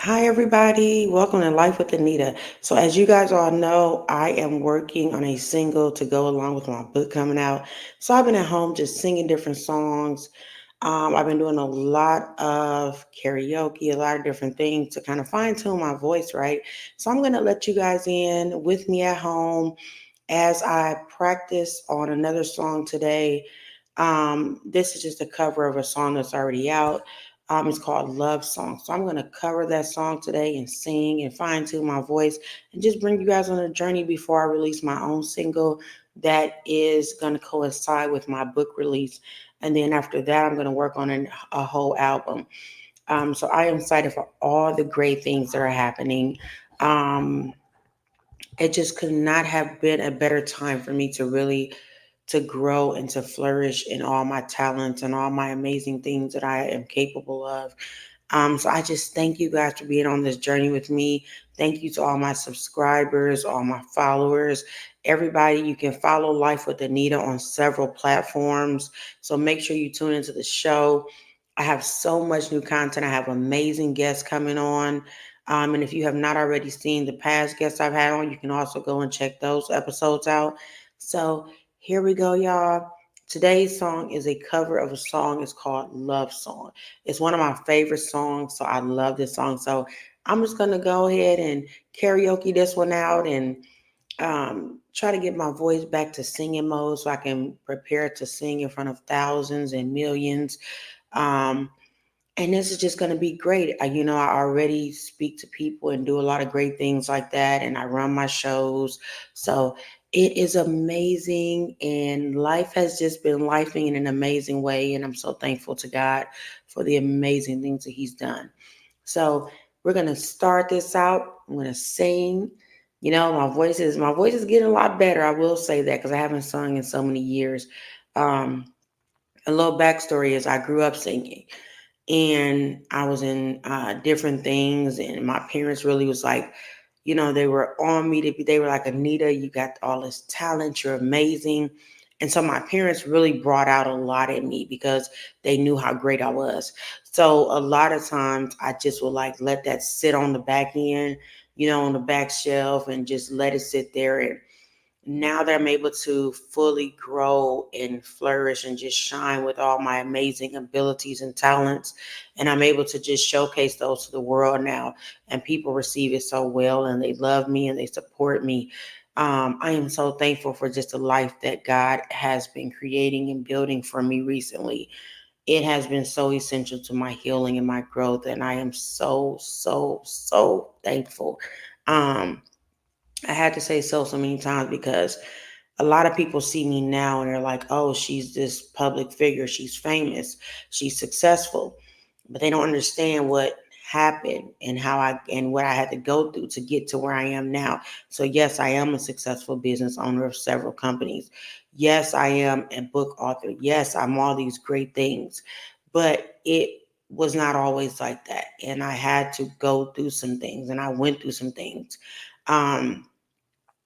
Hi, everybody. Welcome to Life with Anita. So, as you guys all know, I am working on a single to go along with my book coming out. So, I've been at home just singing different songs. I've been doing a lot of karaoke, a lot of different things to kind of fine tune my voice, right? So, I'm going to let you guys in with me at home as I practice on another song today. This is just a cover of a song that's already out. It's called Love Song. So I'm going to cover that song today and sing and fine tune my voice and just bring you guys on a journey before I release my own single that is going to coincide with my book release. And then after that, I'm going to work on a whole album. So I am excited for all the great things that are happening. Um, it just could not have been a better time for me to really to grow and to flourish in all my talents and all my amazing things that I am capable of. So I just thank you guys for being on this journey with me. Thank you to all my subscribers, all my followers, everybody. You can follow Life with Anita on several platforms. So make sure you tune into the show. I have so much new content. I have amazing guests coming on. And if you have not already seen the past guests I've had on, you can also go and check those episodes out. So here we go, y'all. Today's song is a cover of a song. It's called Love Song. It's one of my favorite songs, so I love this song. So I'm just gonna go ahead and karaoke this one out and try to get my voice back to singing mode so I can prepare to sing in front of thousands and millions. Um, and this is just going to be great. I already speak to people and do a lot of great things like that, and I run my shows. So it is amazing, and life has just been lifing in an amazing way. And I'm so thankful to God for the amazing things that He's done. So we're going to start this out. I'm going to sing. My voice is getting a lot better. I will say that because I haven't sung in so many years. Um, a little backstory is I grew up singing and I was in different things, and my parents really was like, they were on me to be. They were like, Anita, you got all this talent, you're amazing, and so my parents really brought out a lot in me because they knew how great I was. So a lot of times I just would like let that sit on the back end, on the back shelf, and just let it sit there. And now that I'm able to fully grow and flourish and just shine with all my amazing abilities and talents, and I'm able to just showcase those to the world now, and people receive it so well, and they love me and they support me. I am so thankful for just the life that God has been creating and building for me recently. It has been so essential to my healing and my growth, and I am so, so, so thankful. Um, I had to say so many times because a lot of people see me now and they're like, oh, she's this public figure. She's famous. She's successful. But they don't understand what happened and what I had to go through to get to where I am now. So yes, I am a successful business owner of several companies. Yes, I am a book author. Yes, I'm all these great things. But it was not always like that. And I had to go through some things, and I went through some things. Um,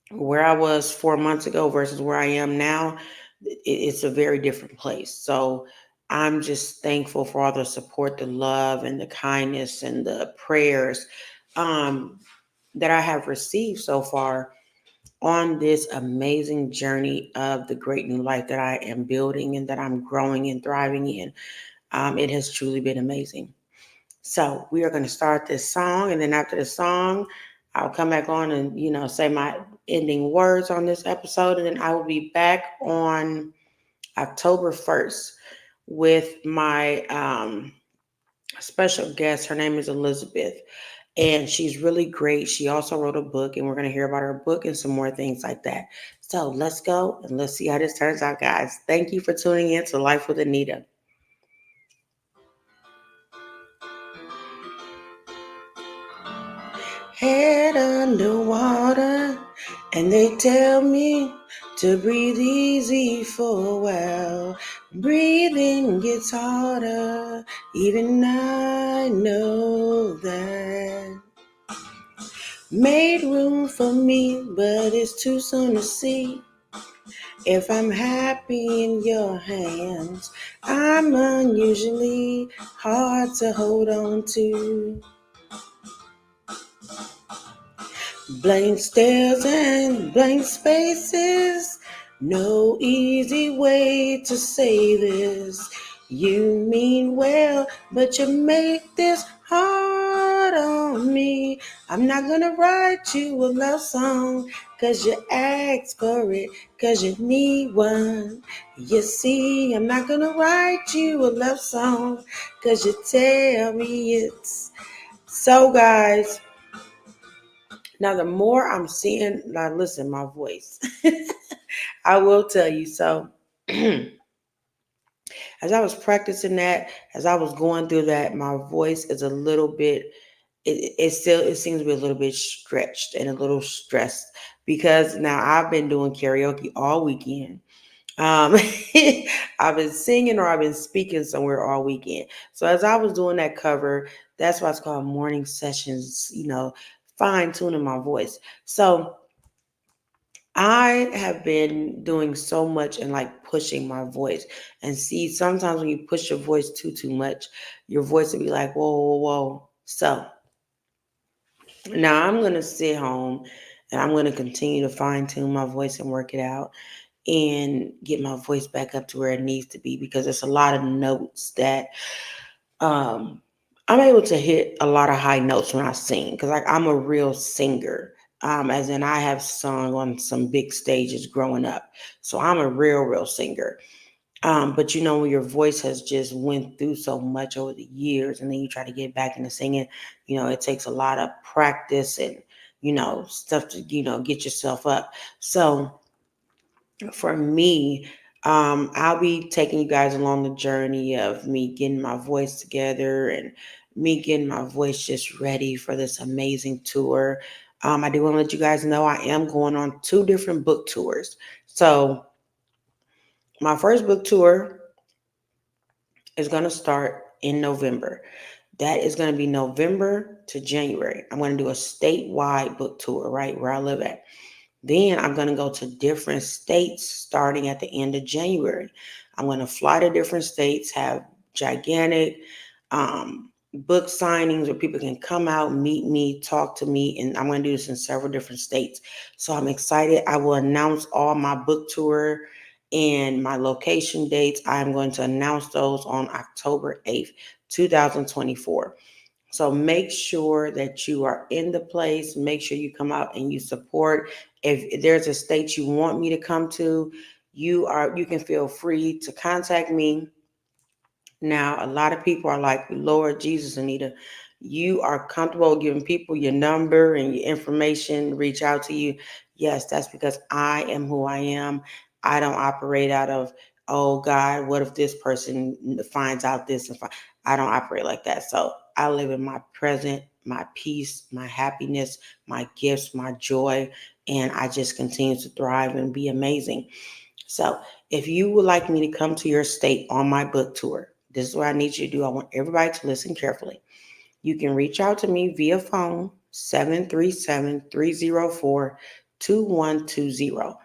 where I was 4 months ago versus where I am now, it's a very different place. So I'm just thankful for all the support, the love, and the kindness and the prayers um, that I have received so far on this amazing journey of the great new life that I am building and that I'm growing and thriving in. It has truly been amazing. So we are going to start this song, and then after the song, I'll come back on and say my ending words on this episode, and then I will be back on October 1st with my special guest. Her name is Elizabeth, and she's really great. She also wrote a book, and we're going to hear about her book and some more things like that. So let's go and let's see how this turns out, guys. Thank you for tuning in to Life with Anita. Head underwater, and they tell me to breathe easy for a while. Breathing gets harder, even I know that. Made room for me, but it's too soon to see if I'm happy in your hands. I'm unusually hard to hold on to. Blank stares and blank spaces. No easy way to say this. You mean well, but you make this hard on me. I'm not gonna write you a love song, 'cause you asked for it, 'cause you need one. You see, I'm not gonna write you a love song, 'cause you tell me it's so, guys. Now, the more I'm seeing, now listen, my voice, I will tell you. So, as I was practicing that, as I was going through that, my voice is a little bit, it seems to be a little bit stretched and a little stressed because now I've been doing karaoke all weekend. Um, I've been singing or I've been speaking somewhere all weekend. So as I was doing that cover, that's why it's called morning sessions, fine tuning my voice. So I have been doing so much and like pushing my voice. And see, sometimes when you push your voice too much, your voice will be like, whoa, whoa, whoa. So now I'm gonna sit home and I'm gonna continue to fine tune my voice and work it out and get my voice back up to where it needs to be because there's a lot of notes that um I'm able to hit a lot of high notes when I sing because like I'm a real singer. As in I have sung on some big stages growing up. So I'm a real singer. But when your voice has just went through so much over the years and then you try to get back into singing, it takes a lot of practice and, stuff to, get yourself up. So for me, I'll be taking you guys along the journey of me getting my voice together and me getting my voice just ready for this amazing tour. I do want to let you guys know I am going on two different book tours. So my first book tour is going to start in November. That is going to be November to January. I'm going to do a statewide book tour right where I live at. Then I'm going to go to different states starting at the end of January. I'm going to fly to different states, have gigantic book signings where people can come out, meet me, talk to me, and I'm going to do this in several different states. So I'm excited. I will announce all my book tour and my location dates. I'm going to announce those on October 8th, 2024. So make sure that you are in the place. Make sure you come out and you support. If there's a state you want me to come to, you can feel free to contact me. Now, a lot of people are like, Lord Jesus, Anita, you are comfortable giving people your number and your information, reach out to you. Yes, that's because I am who I am. I don't operate out of, oh God, what if this person finds out this? I don't operate like that. So I live in my present, my peace, my happiness, my gifts, my joy, and I just continue to thrive and be amazing. So, if you would like me to come to your state on my book tour, this is what I need you to do. I want everybody to listen carefully. You can reach out to me via phone 737-304-2120.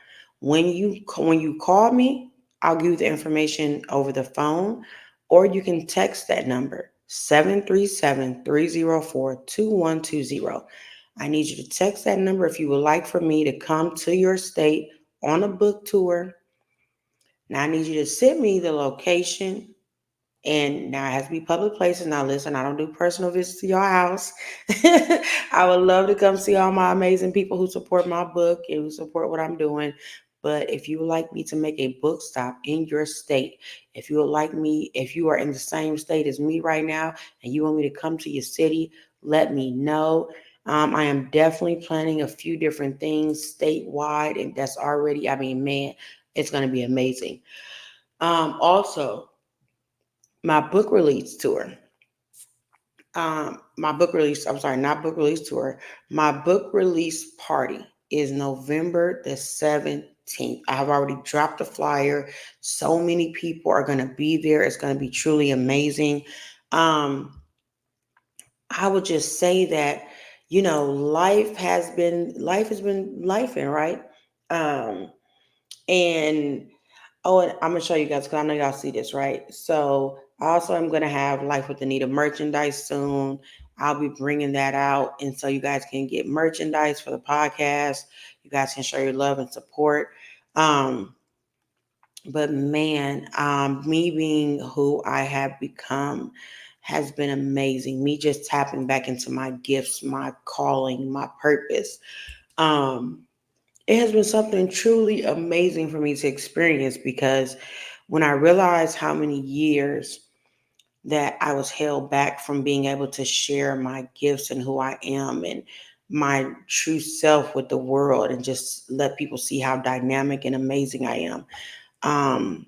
When you call me, I'll give you the information over the phone or you can text that number 737-304-2120. I need you to text that number if you would like for me to come to your state on a book tour. Now I need you to send me the location, and now it has to be public places. Now listen, I don't do personal visits to your house. I would love to come see all my amazing people who support my book and who support what I'm doing. But if you would like me to make a book stop in your state, if you are in the same state as me right now and you want me to come to your city, let me know. I am definitely planning a few different things statewide, and that's already, I mean, man, it's going to be amazing. Also, my book release tour. My book release, I'm sorry, not book release tour. My book release party is November the 17th. I have already dropped the flyer. So many people are going to be there. It's going to be truly amazing. Um, I would just say that, life has been lifing, right? Um, and Oh, and I'm gonna show you guys because I know y'all see this, right? So I also am gonna have Life with Anita merchandise soon. I'll be bringing that out. And so you guys can get merchandise for the podcast. You guys can show your love and support. But man, me being who I have become has been amazing. Me just tapping back into my gifts, my calling, my purpose. Um, it has been something truly amazing for me to experience because when I realized how many years that I was held back from being able to share my gifts and who I am and my true self with the world and just let people see how dynamic and amazing I am. Um,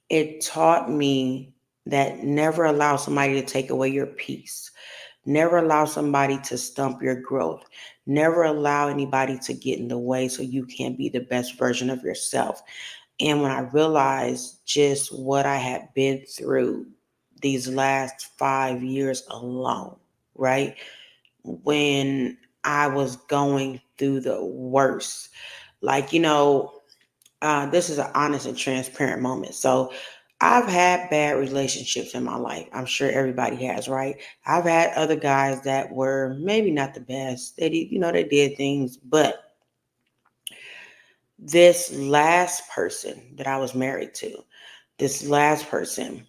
it taught me that never allow somebody to take away your peace. Never allow somebody to stump your growth. Never allow anybody to get in the way so you can't be the best version of yourself. And when I realized just what I had been through these last 5 years alone, right? When I was going through the worst, like, this is an honest and transparent moment. So I've had bad relationships in my life. I'm sure everybody has, right? I've had other guys that were maybe not the best. They did things, but this last person that I was married to, this last person,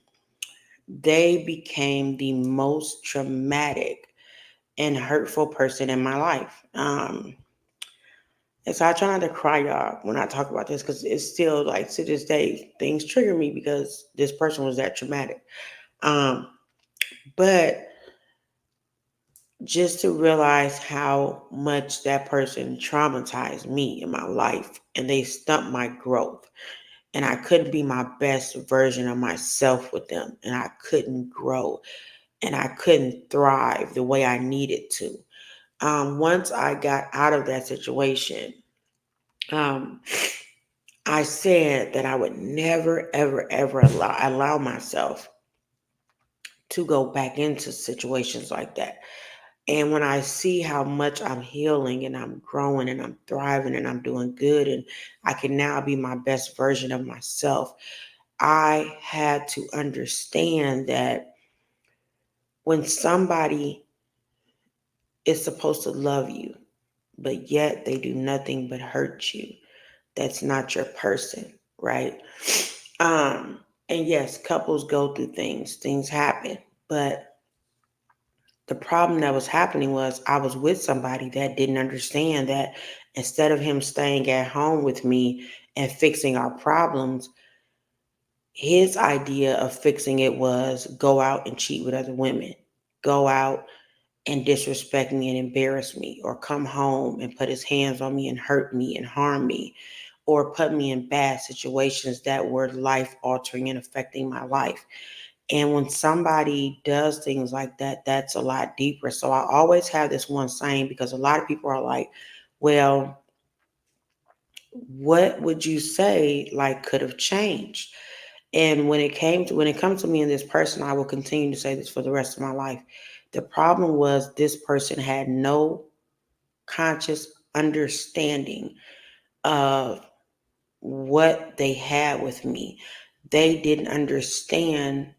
they became the most traumatic and hurtful person in my life. And so I try not to cry, y'all, when I talk about this, because it's still like to this day, things trigger me because this person was that traumatic. Um, but just to realize how much that person traumatized me in my life and they stumped my growth. And I couldn't be my best version of myself with them. And I couldn't grow and I couldn't thrive the way I needed to. Once I got out of that situation, um, I said that I would never, ever, ever allow myself to go back into situations like that. And when I see how much I'm healing and I'm growing and I'm thriving and I'm doing good and I can now be my best version of myself, I had to understand that when somebody is supposed to love you, but yet they do nothing but hurt you, that's not your person, right? Um, and yes, couples go through things happen, but the problem that was happening was I was with somebody that didn't understand that instead of him staying at home with me and fixing our problems, his idea of fixing it was go out and cheat with other women, go out and disrespect me and embarrass me, or come home and put his hands on me and hurt me and harm me, or put me in bad situations that were life altering and affecting my life. And when somebody does things like that, that's a lot deeper. So I always have this one saying because a lot of people are like, well, what would you say like could have changed? And when it comes to me and this person, I will continue to say this for the rest of my life. The problem was this person had no conscious understanding of what they had with me. They didn't understand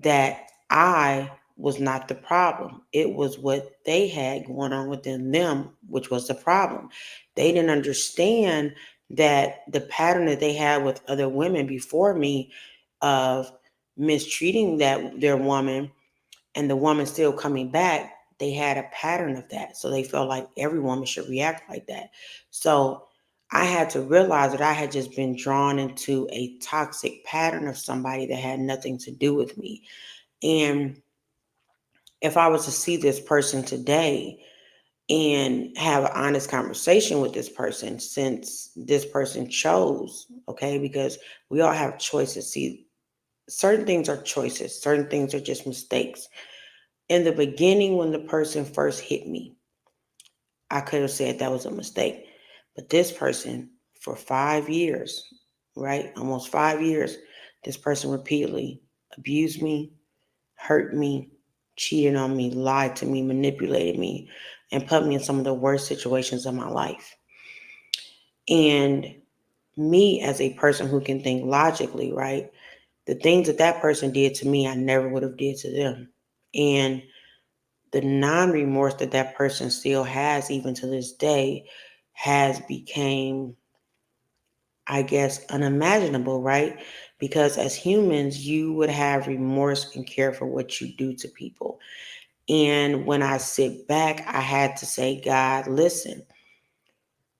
that I was not the problem. It was what they had going on within them, which was the problem. They didn't understand that the pattern that they had with other women before me of mistreating their woman and the woman still coming back, they had a pattern of that. So they felt like every woman should react like that. So I had to realize that I had just been drawn into a toxic pattern of somebody that had nothing to do with me. And if I was to see this person today and have an honest conversation with this person, since this person chose, okay, because we all have choices. See, certain things are choices, certain things are just mistakes. In the beginning, when the person first hit me, I could have said that was a mistake. But this person, for 5 years, right? Almost 5 years, this person repeatedly abused me, hurt me, cheated on me, lied to me, manipulated me, and put me in some of the worst situations of my life. And me, as a person who can think logically, right? The things that that person did to me, I never would have did to them. And the non-remorse that that person still has even to this day has became, I guess, unimaginable, right? Because as humans, you would have remorse and care for what you do to people. And when I sit back, I had to say, God, listen,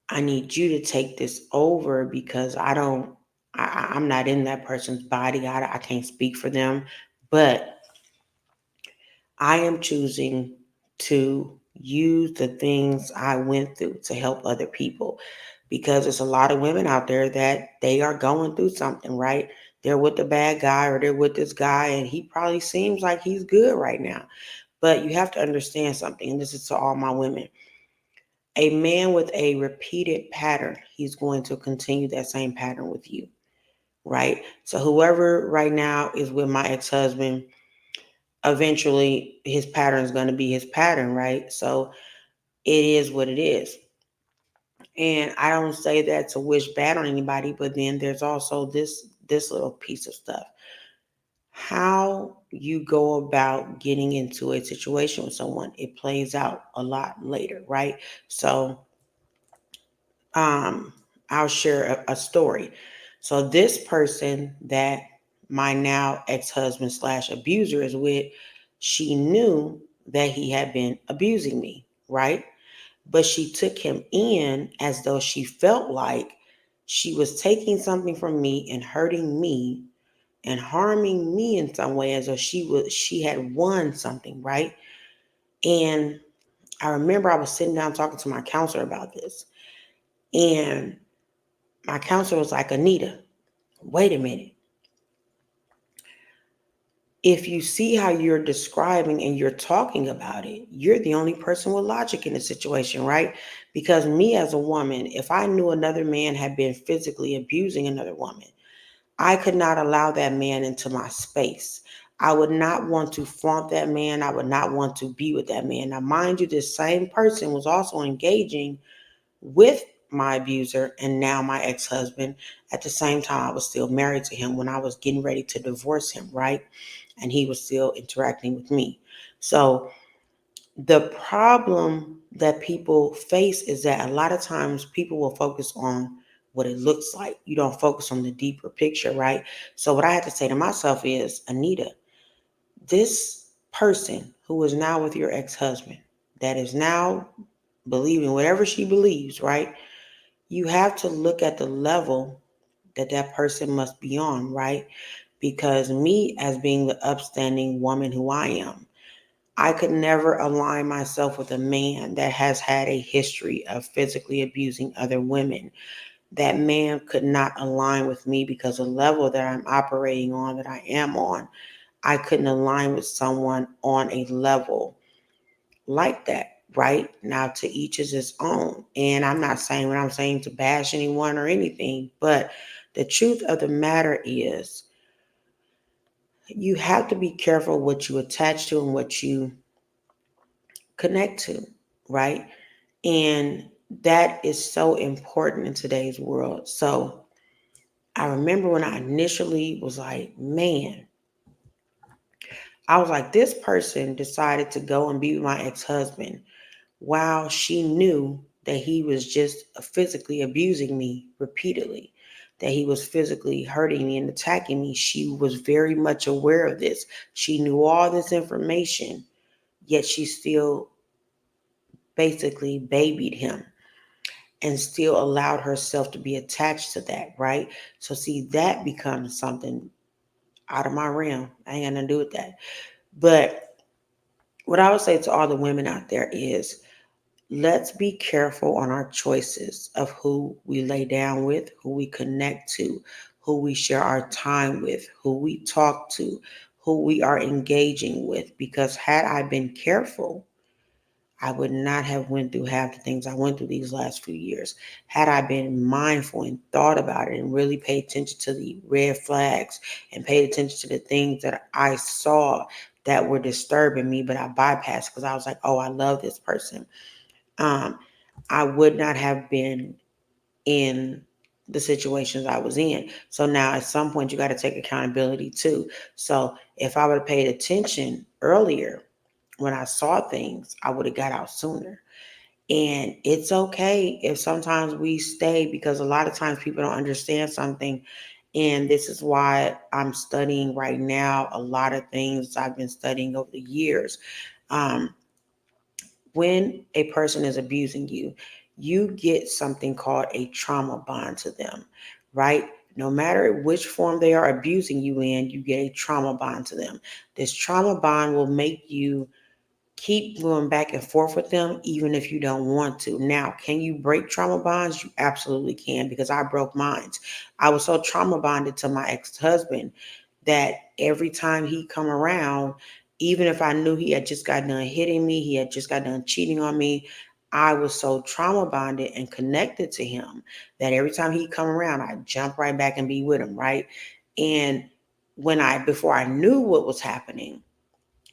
I need you to take this over because I'm not in that person's body. I can't speak for them, but I am choosing to use the things I went through to help other people because there's a lot of women out there that they are going through something, right? They're with the bad guy or they're with this guy and he probably seems like he's good right now. But you have to understand something, and this is to all my women. A man with a repeated pattern, he's going to continue that same pattern with you, right? So whoever right now is with my ex-husband, eventually his pattern is going to be his pattern, right? So it is what it is. And I don't say that to wish bad on anybody, but then there's also this little piece of stuff. How you go about getting into a situation with someone, it plays out a lot later, right? So um I'll share a story. So this person that my now ex-husband slash abuser is with, she knew that he had been abusing me, right? But she took him in as though she felt like she was taking something from me and hurting me and harming me in some way as though she had won something, right? And I remember I was sitting down talking to my counselor about this. And my counselor was like, Anita, wait a minute. If you see how you're describing and you're talking about it, you're the only person with logic in the situation, right? Because me as a woman, if I knew another man had been physically abusing another woman, I could not allow that man into my space. I would not want to flaunt that man. I would not want to be with that man. Now, mind you, this same person was also engaging with my abuser and now my ex-husband. At the same time, I was still married to him when I was getting ready to divorce him, right? And he was still interacting with me. So the problem that people face is that a lot of times people will focus on what it looks like. You don't focus on the deeper picture, right? So what I had to say to myself is, Anita, this person who is now with your ex-husband, that is now believing whatever she believes, right? You have to look at the level that that person must be on, right? Because me, as being the upstanding woman who I am, I could never align myself with a man that has had a history of physically abusing other women. That man could not align with me because the level that I'm operating on, that I am on, I couldn't align with someone on a level like that, right? Now, to each is his own. And I'm not saying what I'm saying to bash anyone or anything, but the truth of the matter is you have to be careful what you attach to and what you connect to, right? And that is so important in today's world. So I remember when I initially was like, man, I was like, this person decided to go and be with my ex husband while she knew that he was just physically abusing me repeatedly, that he was physically hurting me and attacking me. She was very much aware of this. She knew all this information, yet she still basically babied him and still allowed herself to be attached to that, right? So, see, that becomes something out of my realm. I ain't got nothing to do with that. But what I would say to all the women out there is, let's be careful on our choices of who we lay down with, who we connect to, who we share our time with, who we talk to, who we are engaging with. Because had I been careful, I would not have went through half the things I went through these last few years. Had I been mindful and thought about it and really paid attention to the red flags and paid attention to the things that I saw that were disturbing me, but I bypassed because I was like, oh, I love this person. Um, I would not have been in the situations I was in. So now at some point you got to take accountability too. So if I would have paid attention earlier, when I saw things, I would have got out sooner. And it's okay if sometimes we stay, because a lot of times people don't understand something. And this is why I'm studying right now a lot of things I've been studying over the years. Um, when a person is abusing you, you get something called a trauma bond to them, right? No matter which form they are abusing you in, you get a trauma bond to them. This trauma bond will make you keep going back and forth with them, even if you don't want to. Now, can you break trauma bonds? You absolutely can, because I broke mine. I was so trauma bonded to my ex-husband that every time he come around, even if I knew he had just got done hitting me, he had just got done cheating on me, I was so trauma bonded and connected to him that every time he come around, I jump right back and be with him, right? And before I knew what was happening,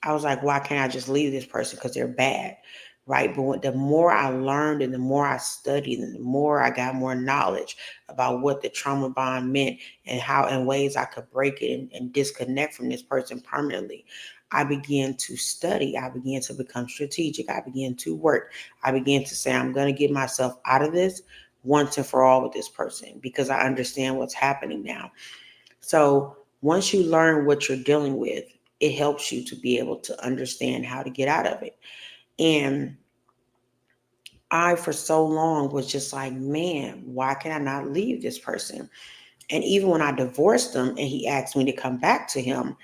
I was like, why can't I just leave this person because they're bad, right? But the more I learned and the more I studied and the more I got more knowledge about what the trauma bond meant and how and ways I could break it and disconnect from this person permanently, I began to study. I began to become strategic. I began to work. I began to say, I'm going to get myself out of this once and for all with this person because I understand what's happening now. So once you learn what you're dealing with, it helps you to be able to understand how to get out of it. And I, for so long, was just like, man, why can I not leave this person? And even when I divorced him and he asked me to come back to him,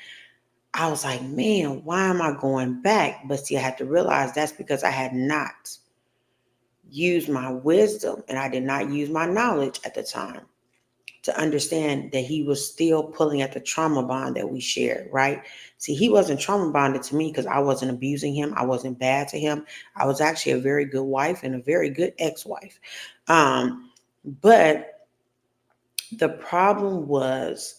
I was like, man, why am I going back? But see, I had to realize that's because I had not used my wisdom and I did not use my knowledge at the time to understand that he was still pulling at the trauma bond that we shared, right? See, he wasn't trauma bonded to me because I wasn't abusing him. I wasn't bad to him. I was actually a very good wife and a very good ex-wife. Um, but the problem was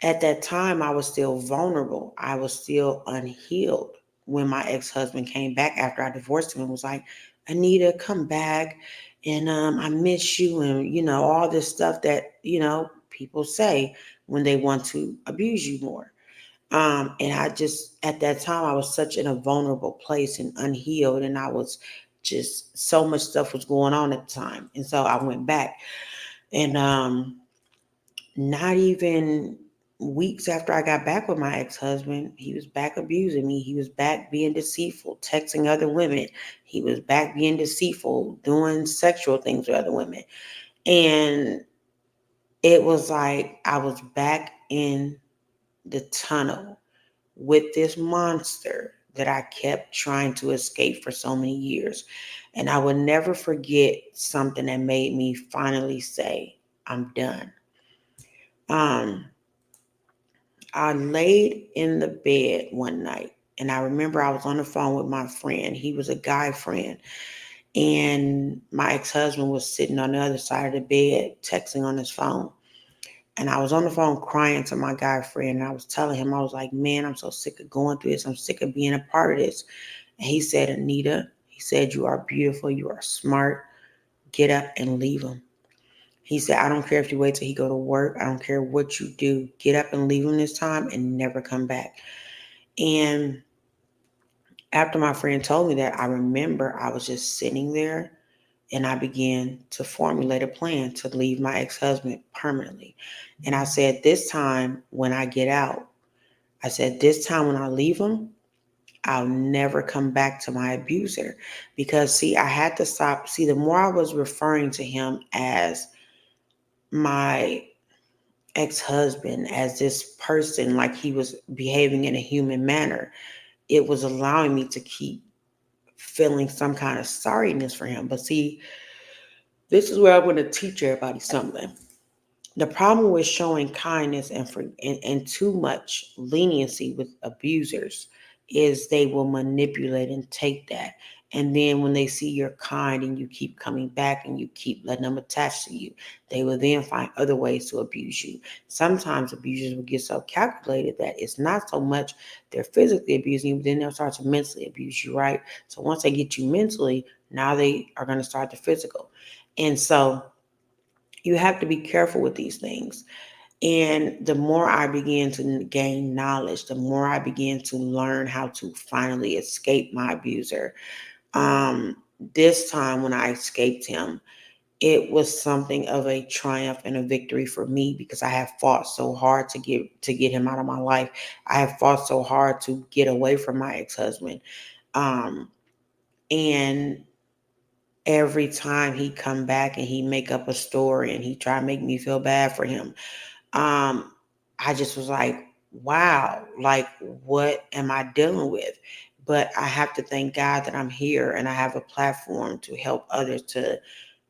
at that time, I was still vulnerable. I was still unhealed when my ex-husband came back after I divorced him and was like, Anita, come back. And I miss you. And, all this stuff that, people say when they want to abuse you more. And I just, at that time, I was such in a vulnerable place and unhealed. And I was just, so much stuff was going on at the time. And so I went back. And not even weeks after I got back with my ex-husband, he was back abusing me. He was back being deceitful, texting other women. He was back being deceitful, doing sexual things with other women. And it was like I was back in the tunnel with this monster that I kept trying to escape for so many years. And I will never forget something that made me finally say, I'm done. Um, I laid in the bed one night and I remember I was on the phone with my friend. He was a guy friend. And my ex-husband was sitting on the other side of the bed texting on his phone. And I was on the phone crying to my guy friend. And I was telling him, I was like, man, I'm so sick of going through this. I'm sick of being a part of this. And he said, Anita, he said, you are beautiful. You are smart. Get up and leave him. He said, I don't care if you wait till he go to work. I don't care what you do. Get up and leave him this time and never come back. And after my friend told me that, I remember I was just sitting there and I began to formulate a plan to leave my ex-husband permanently. And I said, this time when I get out, I said, this time when I leave him, I'll never come back to my abuser. Because see, I had to stop. See, the more I was referring to him as my ex-husband, as this person, like he was behaving in a human manner, it was allowing me to keep feeling some kind of sorriness for him. But see, this is where I want to teach everybody something. The problem with showing kindness and too much leniency with abusers is they will manipulate and take that. And then when they see you're kind and you keep coming back and you keep letting them attach to you, they will then find other ways to abuse you. Sometimes abusers will get so calculated that it's not so much they're physically abusing you, but then they'll start to mentally abuse you, right? So once they get you mentally, now they are going to start the physical. And so you have to be careful with these things. And the more I began to gain knowledge, the more I began to learn how to finally escape my abuser. Um, this time when I escaped him, it was something of a triumph and a victory for me because I have fought so hard to get him out of my life. I have fought so hard to get away from my ex-husband. Um, and every time he come back and he make up a story and he try to make me feel bad for him, um, I just was like, wow, like what am I dealing with? But I have to thank God that I'm here and I have a platform to help others, to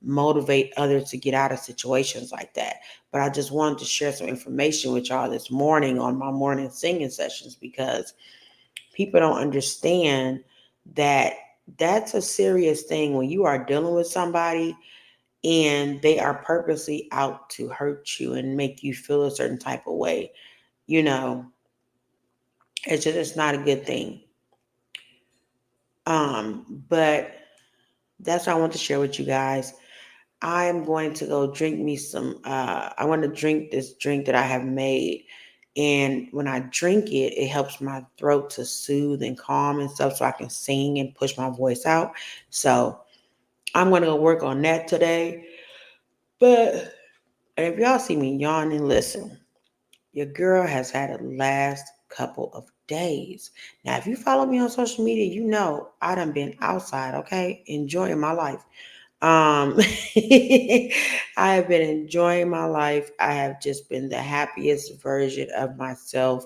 motivate others to get out of situations like that. But I just wanted to share some information with y'all this morning on my morning singing sessions because people don't understand that that's a serious thing when you are dealing with somebody and they are purposely out to hurt you and make you feel a certain type of way. You know, it's not a good thing. But that's what I want to share with you guys. I am going to go drink me some I want to drink this drink that I have made. And when I drink it, it helps my throat to soothe and calm and stuff so I can sing and push my voice out. So I'm going to go work on that today. But if y'all see me yawning, listen, your girl has had a last couple of days. Now, if you follow me on social media, you know I done been outside, okay, enjoying my life. Um, I have been enjoying my life. I have just been the happiest version of myself,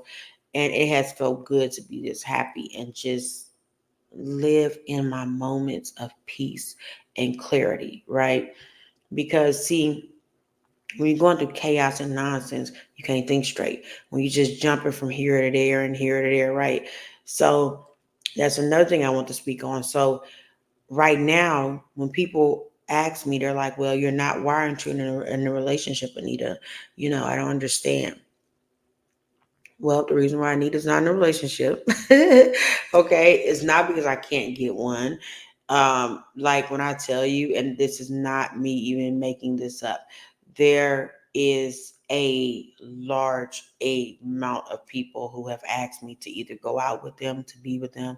and it has felt good to be this happy and just live in my moments of peace and clarity, right? Because see, when you're going through chaos and nonsense, you can't think straight. When you're just jumping from here to there and here to there, right? So that's another thing I want to speak on. So right now, when people ask me, they're like, well, you're not, why aren't you in a relationship, Anita? You know, I don't understand. Well, the reason why Anita's not in a relationship, okay, is not because I can't get one. Like when I tell you, and this is not me even making this up, there is a large amount of people who have asked me to either go out with them, to be with them,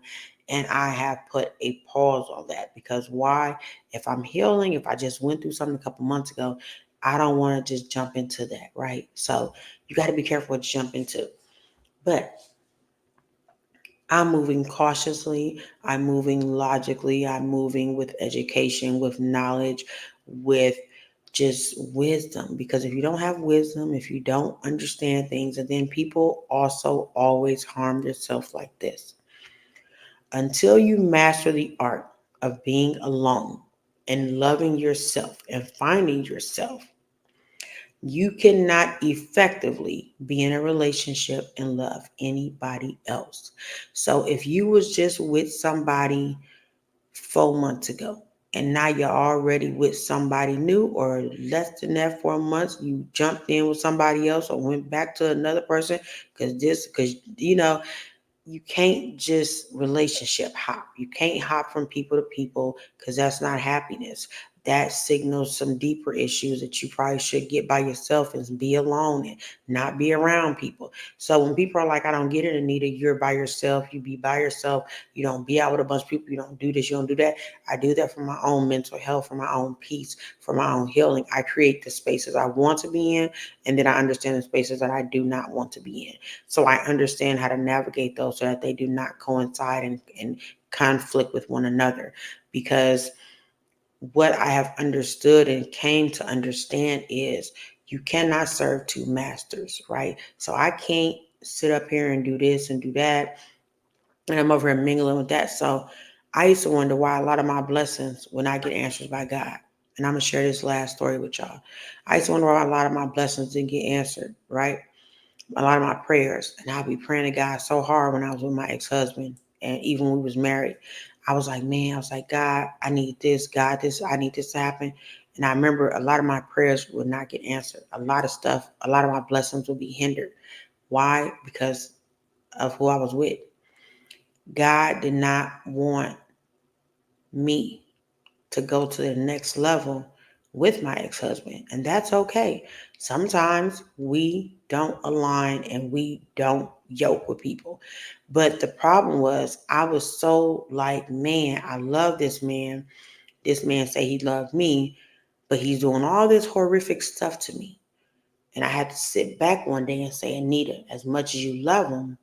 and I have put a pause on that because why? If I'm healing, if I just went through something a couple months ago, I don't want to just jump into that, right? So you got to be careful what you jump into. But I'm moving cautiously. I'm moving logically. I'm moving with education, with knowledge, with just wisdom. Because if you don't have wisdom, if you don't understand things, and then people also always harm themselves like this. Until you master the art of being alone and loving yourself and finding yourself, you cannot effectively be in a relationship and love anybody else. So if you was just with somebody 4 months ago and now you're already with somebody new, or less than that, 4 months, you jumped in with somebody else or went back to another person because you know you can't just relationship hop. You can't hop from people to people because that's not happiness. That signals some deeper issues that you probably should get by yourself and be alone and not be around people. So when people are like, I don't get it, Anita, you're by yourself, you be by yourself, you don't be out with a bunch of people, you don't do this, you don't do that. I do that for my own mental health, for my own peace, for my own healing. I create the spaces I want to be in, and then I understand the spaces that I do not want to be in. So I understand how to navigate those so that they do not coincide and conflict with one another. Because what I have understood and came to understand is you cannot serve two masters, right? So I can't sit up here and do this and do that. And I'm over here mingling with that. So I used to wonder why a lot of my blessings will not get answered by God. And I'm going to share this last story with y'all. I used to wonder why a lot of my blessings didn't get answered, right? A lot of my prayers, and I'll be praying to God so hard when I was with my ex-husband, and even when we was married. I was like, man, I was like, God, I need this, God, this, I need this to happen. And I remember a lot of my prayers would not get answered. A lot of stuff, a lot of my blessings would be hindered. Why? Because of who I was with. God did not want me to go to the next level with my ex-husband, and that's okay. Sometimes we don't align and we don't yoke with people. But the problem was I was so like, man, I love this man. This man say he loved me, but he's doing all this horrific stuff to me. And I had to sit back one day and say, Anita, as much as you love him,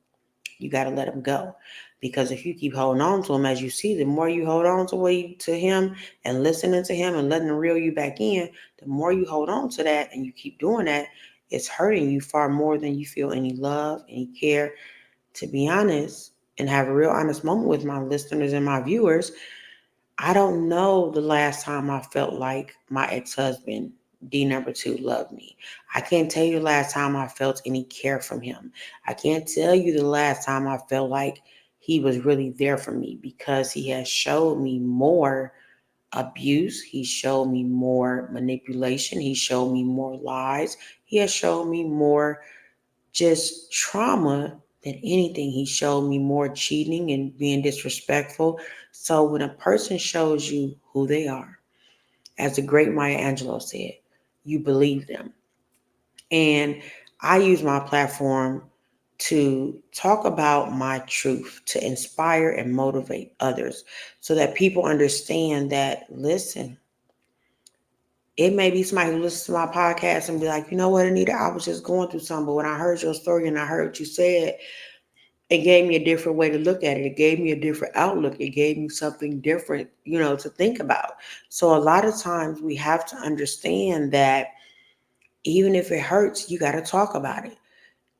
you got to let him go. Because if you keep holding on to him, as you see, the more you hold on to him and listening to him and letting him reel you back in, the more you hold on to that and you keep doing that, it's hurting you far more than you feel any love, any care. To be honest, and have a real honest moment with my listeners and my viewers, I don't know the last time I felt like my ex-husband, D number two, loved me. I can't tell you the last time I felt any care from him. I can't tell you the last time I felt like he was really there for me, because he has showed me more abuse. He showed me more manipulation. He showed me more lies. He has showed me more just trauma than anything. He showed me more cheating and being disrespectful. So when a person shows you who they are, as the great Maya Angelou said, you believe them. And I use my platform to talk about my truth, to inspire and motivate others so that people understand that, listen, it may be somebody who listens to my podcast and be like, you know what, Anita, I was just going through something, but when I heard your story and I heard what you said, it gave me a different way to look at it. It gave me a different outlook. It gave me something different, to think about. So a lot of times we have to understand that even if it hurts, you got to talk about it.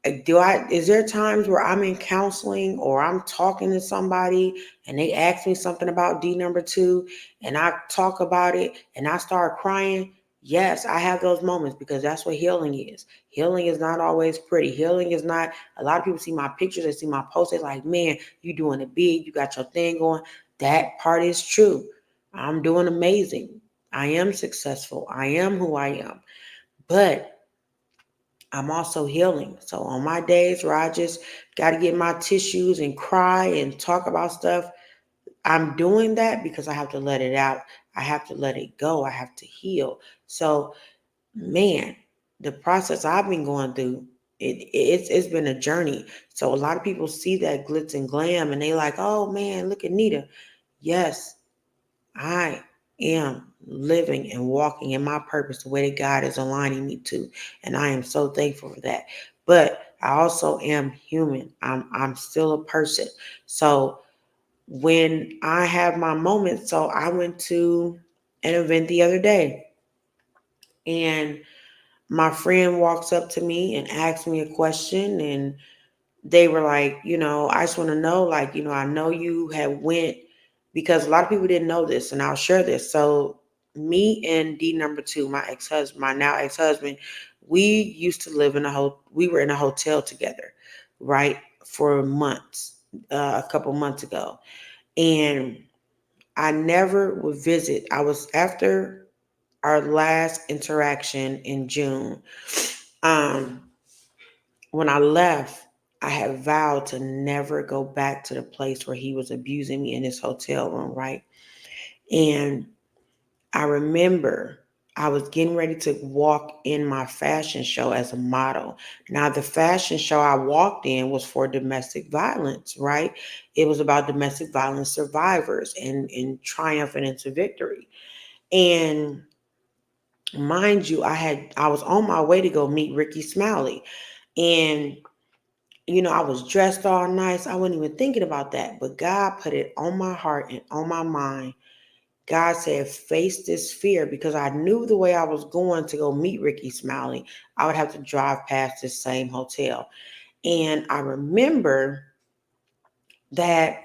Is there times where I'm in counseling or I'm talking to somebody and they ask me something about D number two and I talk about it and I start crying? Yes, I have those moments, because that's what healing is. Healing is not always pretty. Healing is not, a lot of people see my pictures, they see my posts, they're like, man, you doing it big, you got your thing going. That part is true. I'm doing amazing. I am successful. I am who I am. But I'm also healing. So on my days where I just got to get my tissues and cry and talk about stuff, I'm doing that because I have to let it out. I have to let it go. I have to heal. So, man, the process I've been going through, it's been a journey. So a lot of people see that glitz and glam and they like, oh man, look at Nita. Yes, I am living and walking in my purpose the way that God is aligning me to. And I am so thankful for that. But I also am human. I'm still a person. So when I have my moments, so I went to an event the other day and my friend walks up to me and asks me a question, and they were like, I just want to know, like, I know you have went, because a lot of people didn't know this, and I'll share this. So me and D number two, my ex-husband, my now ex-husband, we used to live we were in a hotel together, right? For months, a couple months ago. And I never would visit. I was after our last interaction in June. Um, when I left, I had vowed to never go back to the place where he was abusing me in his hotel room, right? And I remember I was getting ready to walk in my fashion show as a model. Now, the fashion show I walked in was for domestic violence, right? It was about domestic violence survivors and triumphing into victory. And mind you, I was on my way to go meet Ricky Smiley. And I was dressed all nice. I wasn't even thinking about that. But God put it on my heart and on my mind. God said, face this fear, because I knew the way I was going to go meet Ricky Smiley, I would have to drive past this same hotel. And I remember that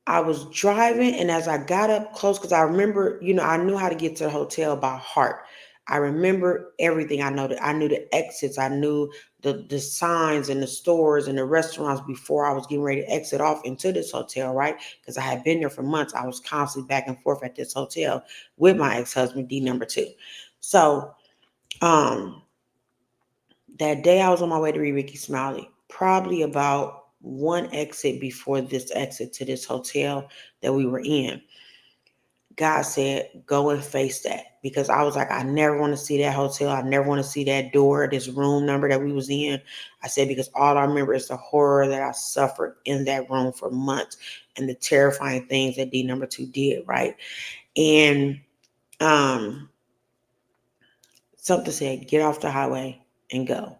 I was driving, and as I got up close, because I remember, I knew how to get to the hotel by heart. I remember everything. I knew the exits. I knew the signs and the stores and the restaurants before I was getting ready to exit off into this hotel, right? Because I had been there for months. I was constantly back and forth at this hotel with my ex-husband, D number two. So um that day I was on my way to read Ricky Smiley, probably about one exit before this exit to this hotel that we were in. God said, go and face that. Because I was like, I never want to see that hotel. I never want to see that door, this room number that we was in. I said, because all I remember is the horror that I suffered in that room for months and the terrifying things that D number 2 did, right? And um, something said, get off the highway and go.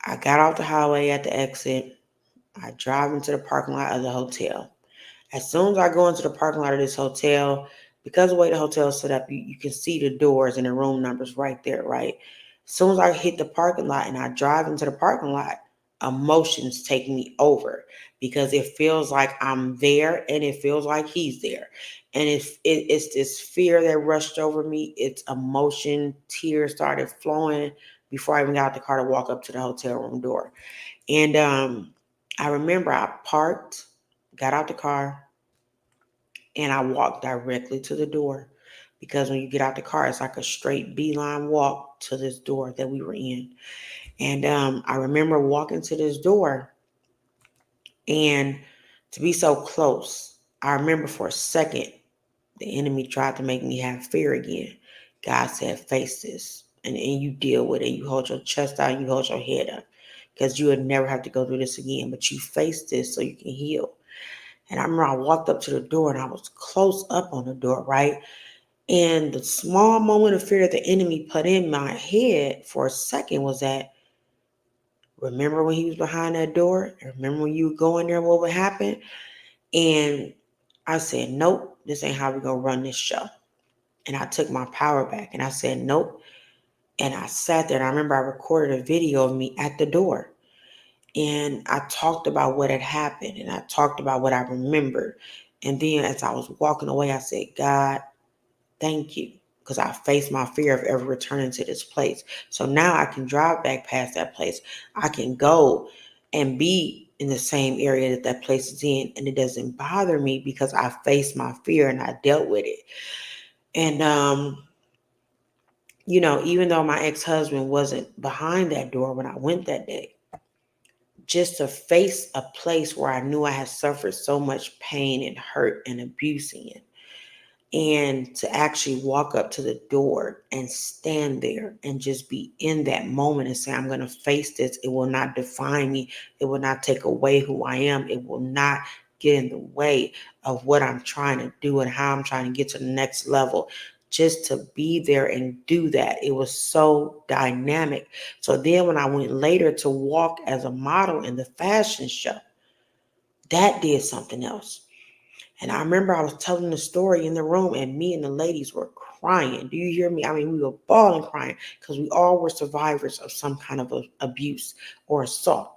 I got off the highway at the exit. I drive into the parking lot of the hotel. As soon as I go into the parking lot of this hotel, because of the way the hotel is set up, you can see the doors and the room numbers right there, right? As soon as I hit the parking lot and I drive into the parking lot, emotions take me over because it feels like I'm there and it feels like he's there. And it's this fear that rushed over me. It's emotion, tears started flowing before I even got out the car to walk up to the hotel room door. And I remember I parked, got out the car, and I walked directly to the door because when you get out the car, it's like a straight beeline walk to this door that we were in. And I remember walking to this door and to be so close, I remember for a second, the enemy tried to make me have fear again. God said, face this. And you deal with it. You hold your chest out, you hold your head up. Because you would never have to go through this again. But you face this so you can heal. And I remember I walked up to the door and I was close up on the door, right? And the small moment of fear that the enemy put in my head for a second was that, remember when he was behind that door? Remember when you would go in there, what would happen? And I said, nope, this ain't how we're going to run this show. And I took my power back and I said, nope. And I sat there and I remember I recorded a video of me at the door. And I talked about what had happened and I talked about what I remembered. And then as I was walking away, I said, God, thank you. Because I faced my fear of ever returning to this place. So now I can drive back past that place. I can go and be in the same area that that place is in. And it doesn't bother me because I faced my fear and I dealt with it. And, even though my ex-husband wasn't behind that door when I went that day, just to face a place where I knew I had suffered so much pain and hurt and abuse in, and to actually walk up to the door and stand there and just be in that moment and say, I'm going to face this. It will not define me. It will not take away who I am. It will not get in the way of what I'm trying to do and how I'm trying to get to the next level. Just to be there and do that. It was so dynamic. So then when I went later to walk as a model in the fashion show, that did something else. And I remember I was telling the story in the room and me and the ladies were crying. Do you hear me? I mean, we were bawling crying because we all were survivors of some kind of abuse or assault.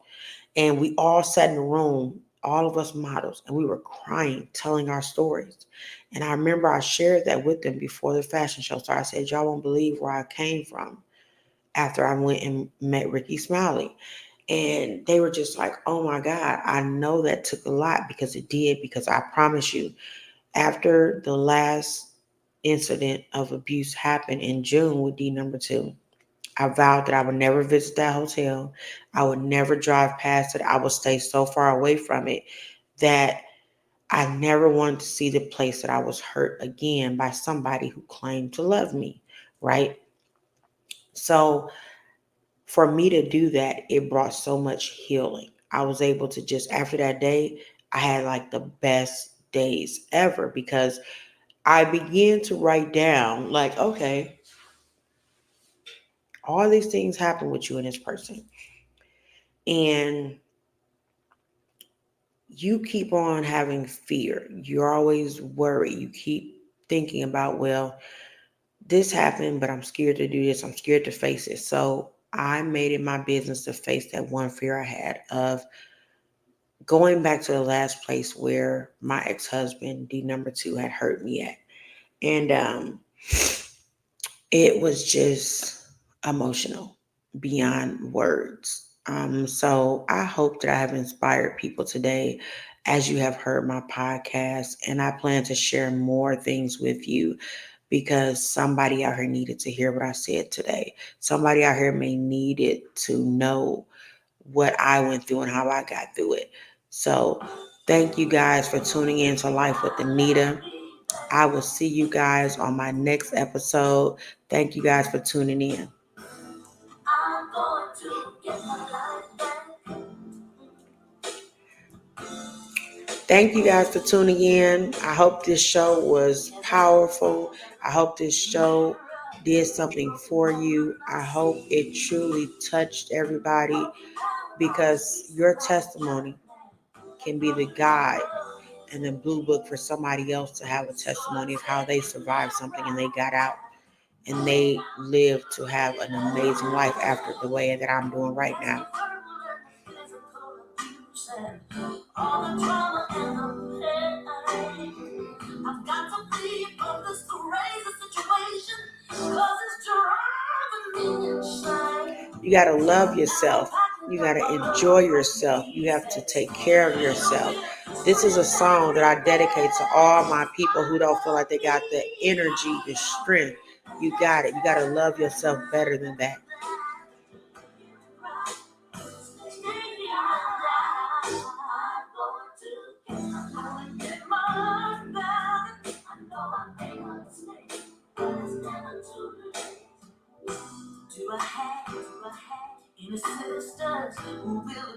And we all sat in the room, all of us models, and we were crying, telling our stories. And I remember I shared that with them before the fashion show. So I said, y'all won't believe where I came from after I went and met Ricky Smiley. And they were just like, oh my God, I know that took a lot because it did, because I promise you, after the last incident of abuse happened in June with D number 2, I vowed that I would never visit that hotel. I would never drive past it. I would stay so far away from it that I never wanted to see the place that I was hurt again by somebody who claimed to love me, right? So for me to do that, it brought so much healing. I was able to just, after that day, I had like the best days ever because I began to write down, like, okay, all these things happen with you and this person. And you keep on having fear. You're always worried. You keep thinking about, well, this happened, but I'm scared to do this. I'm scared to face it. So I made it my business to face that one fear I had of going back to the last place where my ex-husband, D number 2, had hurt me at. And it was just emotional beyond words. So I hope that I have inspired people today as you have heard my podcast. And I plan to share more things with you because somebody out here needed to hear what I said today. Somebody out here may need it to know what I went through and how I got through it. So thank you guys for tuning in to Life with Anita. I will see you guys on my next episode. Thank you guys for tuning in. I'm going to get my life back. Thank you guys for tuning in. I hope this show was powerful. I hope this show did something for you. I hope it truly touched everybody, because your testimony can be the guide and the blue book for somebody else to have a testimony of how they survived something and they got out and they lived to have an amazing life after the way that I'm doing right now. All the drama and the pain. I've got to leave from this crazy situation, because it's driving me insane. You got to love yourself. You got to enjoy yourself. You have to take care of yourself. This is a song that I dedicate to all my people who don't feel like they got the energy, the strength. You got it. You got to love yourself better than that. Do I have any sisters who will